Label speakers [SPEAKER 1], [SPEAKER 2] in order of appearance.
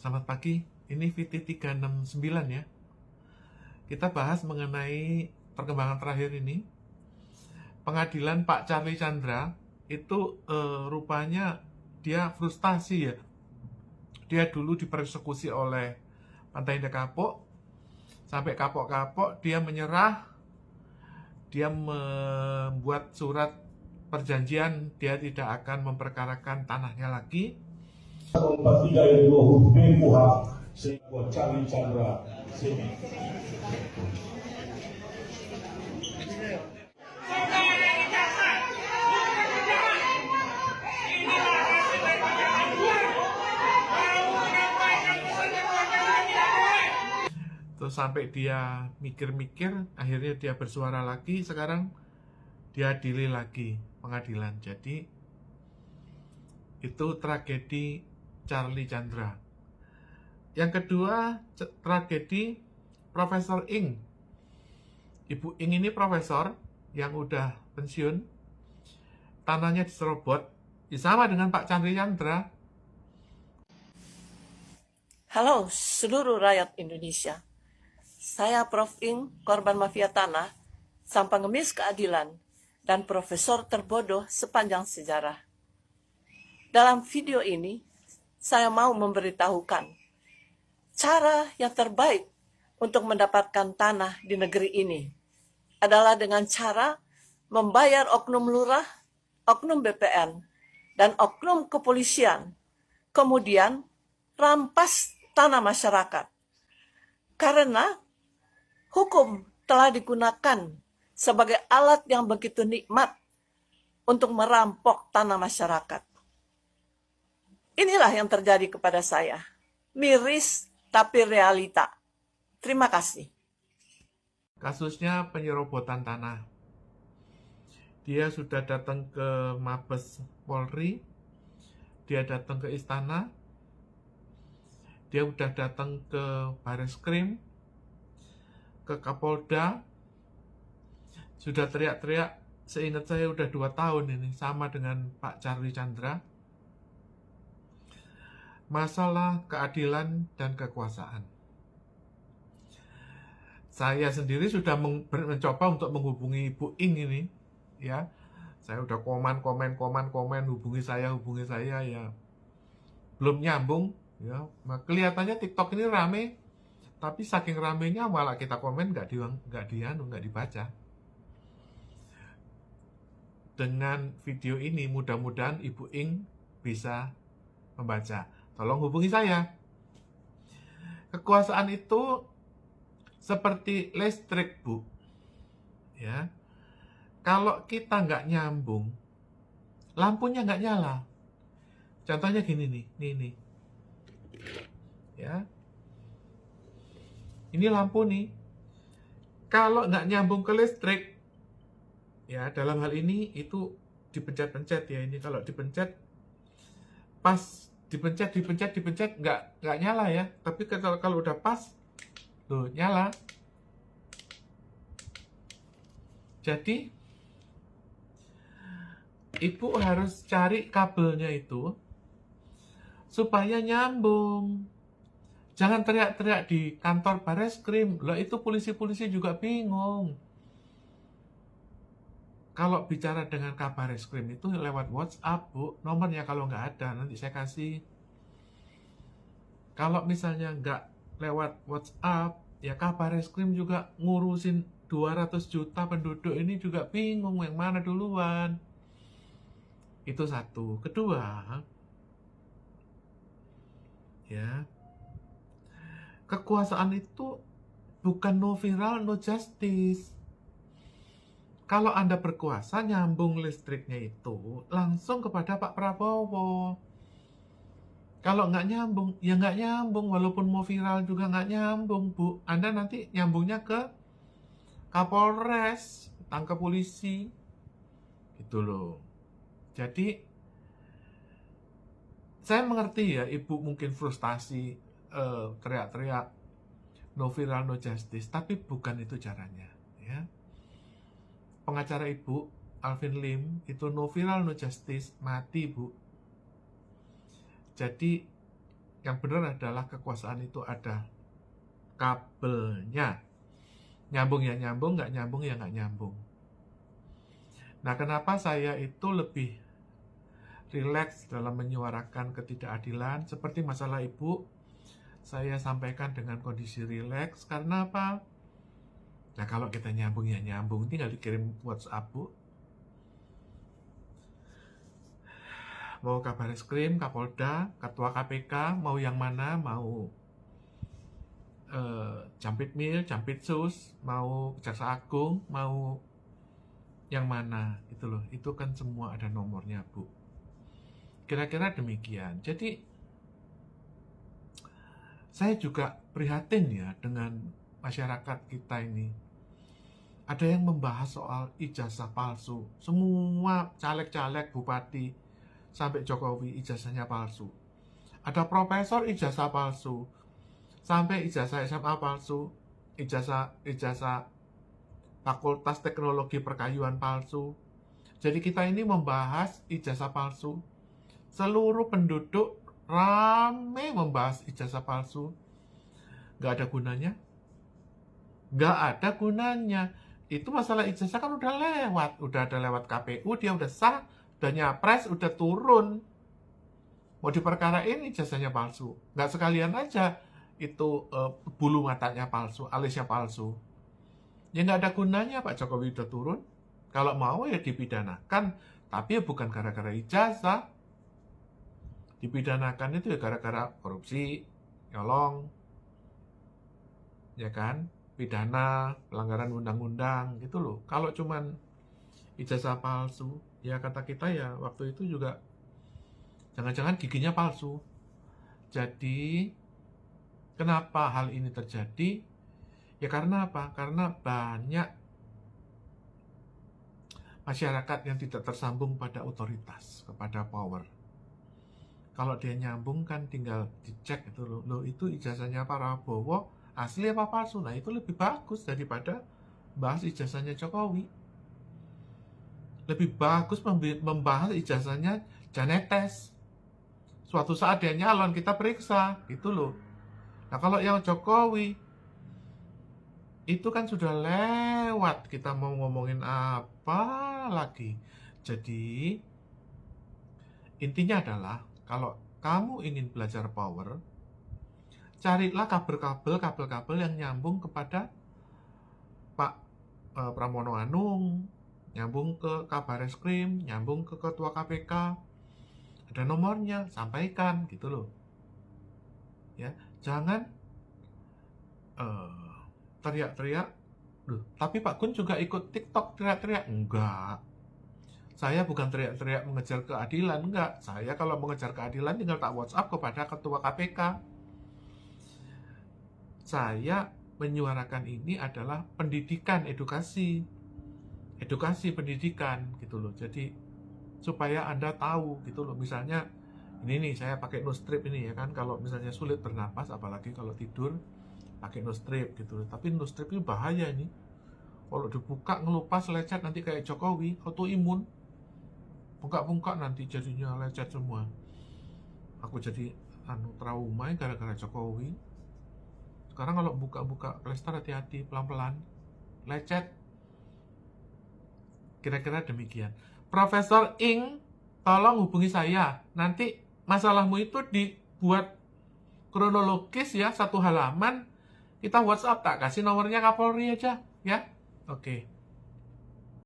[SPEAKER 1] Selamat pagi, ini VT 369 ya. Kita bahas mengenai perkembangan terakhir ini. Pengadilan Pak Charlie Chandra itu rupanya dia frustasi ya. Dia dulu dipersekusi oleh Pantai Indah Kapok, sampai kapok-kapok dia menyerah. Dia membuat surat perjanjian dia tidak akan memperkarakan tanahnya lagi.
[SPEAKER 2] 43 yang huruf B KUHP sehingga Charlie Chandra sini.
[SPEAKER 1] Terus sampai dia mikir-mikir, akhirnya dia bersuara lagi. Sekarang dia adili lagi pengadilan. Jadi itu tragedi Charlie Chandra. Yang kedua, tragedi Profesor Ing. Ibu Ing ini profesor yang udah pensiun, tanahnya diserobot, sama dengan Pak Charlie Chandra.
[SPEAKER 3] Halo seluruh rakyat Indonesia. Saya Prof. Ing, korban mafia tanah, sang pengemis keadilan, dan profesor terbodoh sepanjang sejarah. Dalam video ini, saya mau memberitahukan cara yang terbaik untuk mendapatkan tanah di negeri ini adalah dengan cara membayar oknum lurah, oknum BPN, dan oknum kepolisian, kemudian rampas tanah masyarakat. Karena hukum telah digunakan sebagai alat yang begitu nikmat untuk merampok tanah masyarakat. Inilah yang terjadi kepada saya. Miris tapi realita. Terima kasih.
[SPEAKER 1] Kasusnya penyerobotan tanah. Dia sudah datang ke Mabes Polri, dia datang ke istana, dia udah datang ke Bareskrim, ke Kapolda, sudah teriak-teriak, seingat saya udah 2 tahun ini, sama dengan Pak Charlie Chandra. Masalah keadilan dan kekuasaan. Saya sendiri sudah mencoba untuk menghubungi Ibu Ing ini, ya. Saya udah komen, hubungi saya ya. Belum nyambung, ya. Nah, kelihatannya TikTok ini rame, tapi saking ramenya malah kita komen nggak dibaca. Dengan video ini mudah-mudahan Ibu Ing bisa membaca. Tolong hubungi saya. Kekuasaan itu seperti listrik, Bu. Ya. Kalau kita nggak nyambung, lampunya nggak nyala. Contohnya gini nih, nih. Ya. Ini lampu nih. Kalau nggak nyambung ke listrik, ya dalam hal ini itu dipencet-pencet ya. Ini kalau dipencet, pas dipencet nggak nyala ya. Tapi kalau udah pas, tuh nyala. Jadi Ibu harus cari kabelnya itu supaya nyambung. Jangan teriak-teriak di kantor Bareskrim. Lah itu polisi-polisi juga bingung. Kalau bicara dengan Kabar Eskrim itu lewat WhatsApp, Bu. Nomornya kalau nggak ada, nanti saya kasih. Kalau misalnya nggak lewat WhatsApp, ya Kabar Eskrim juga ngurusin 200 juta penduduk ini juga bingung yang mana duluan. Itu satu. Kedua, ya, kekuasaan itu bukan no viral, no justice. Kalau Anda berkuasa, nyambung listriknya itu langsung kepada Pak Prabowo. Kalau nggak nyambung, ya nggak nyambung. Walaupun mau viral juga nggak nyambung, Bu. Anda nanti nyambungnya ke Kapolres, tangkap polisi. Gitu loh. Jadi, saya mengerti ya, Ibu mungkin frustasi, teriak-teriak, no viral, no justice. Tapi bukan itu caranya. Ya. Pengacara Ibu, Alvin Lim, itu no viral, no justice, mati, Bu. Jadi, Yang benar adalah kekuasaan itu ada kabelnya. Nyambung ya nyambung, nggak nyambung ya nggak nyambung. Nah, kenapa saya itu lebih rileks dalam menyuarakan ketidakadilan seperti masalah ibu, saya sampaikan dengan kondisi rileks. Karena apa? Nah, kalau kita nyambung ya nyambung, tinggal dikirim WhatsApp, Bu. Mau Kabareskrim, Kapolda, Ketua KPK, mau yang mana, mau Jampitmil, Jampitsus, mau Jaksa Agung, mau yang mana, gitu loh. Itu kan semua ada nomornya, Bu. Kira-kira demikian. Jadi, saya juga prihatin ya dengan masyarakat kita ini. Ada yang membahas soal ijazah palsu. Semua caleg-caleg, bupati, sampai Jokowi ijazahnya palsu. Ada profesor ijazah palsu, sampai ijazah SMA palsu, ijazah Fakultas Teknologi Perkayuan palsu. Jadi kita ini membahas ijazah palsu. Seluruh penduduk rame membahas ijazah palsu. Gak ada gunanya. Gak ada gunanya. Itu masalah ijazah kan udah lewat. Udah ada lewat KPU, dia udah sah. Udah nyapres, udah turun. Mau diperkarain ijazahnya palsu. Nggak sekalian aja itu bulu matanya palsu, alisnya palsu. Ya nggak ada gunanya Pak Jokowi udah turun. Kalau mau ya dipidanakan. Tapi ya bukan gara-gara ijazah. Dipidanakan itu ya gara-gara korupsi, nyolong. Ya kan? Pidana, pelanggaran undang-undang gitu loh. Kalau cuman ijazah palsu, ya kata kita ya waktu itu juga jangan-jangan giginya palsu. Jadi kenapa hal ini terjadi? Ya karena apa? Karena banyak masyarakat yang tidak tersambung pada otoritas, kepada power. Kalau dia nyambung kan tinggal dicek itu loh. Loh itu ijazahnya Prabowo asli apa palsu? Nah itu lebih bagus daripada bahas ijazahnya Jokowi. Lebih bagus membahas ijazahnya Janetes. Suatu saat dia nyalon, kita periksa, gitu loh. Nah, kalau yang Jokowi, itu kan sudah lewat. Kita mau ngomongin apa lagi? Jadi, intinya adalah, kalau kamu ingin belajar power, carilah kabel-kabel yang nyambung kepada Pak Pramono Anung, nyambung ke Kabareskrim, nyambung ke Ketua KPK, ada nomornya, sampaikan gitu loh. Ya, jangan teriak-teriak. Loh, tapi Pak Gun juga ikut TikTok teriak-teriak. Enggak. Saya bukan teriak-teriak mengejar keadilan, enggak. Saya kalau mengejar keadilan tinggal tak WhatsApp kepada Ketua KPK. Saya menyuarakan ini adalah pendidikan, edukasi pendidikan gitu loh. Jadi supaya Anda tahu gitu loh. Misalnya ini nih saya pakai nose strip ini ya kan, kalau misalnya sulit bernapas apalagi kalau tidur pakai nose strip gitu loh. Tapi nose strip ini bahaya nih. Kalau dibuka ngelupas lecet nanti kayak Jokowi, autoimun. Buka-buka nanti jadinya lecet semua. Aku jadi trauma gara-gara Jokowi. Sekarang kalau buka-buka plester hati-hati, pelan-pelan. Lecet. Kira-kira demikian. Profesor Ing, tolong hubungi saya. Nanti masalahmu itu dibuat kronologis ya, 1 halaman. Kita WhatsApp, tak kasih nomornya Kapolri aja, ya. Oke.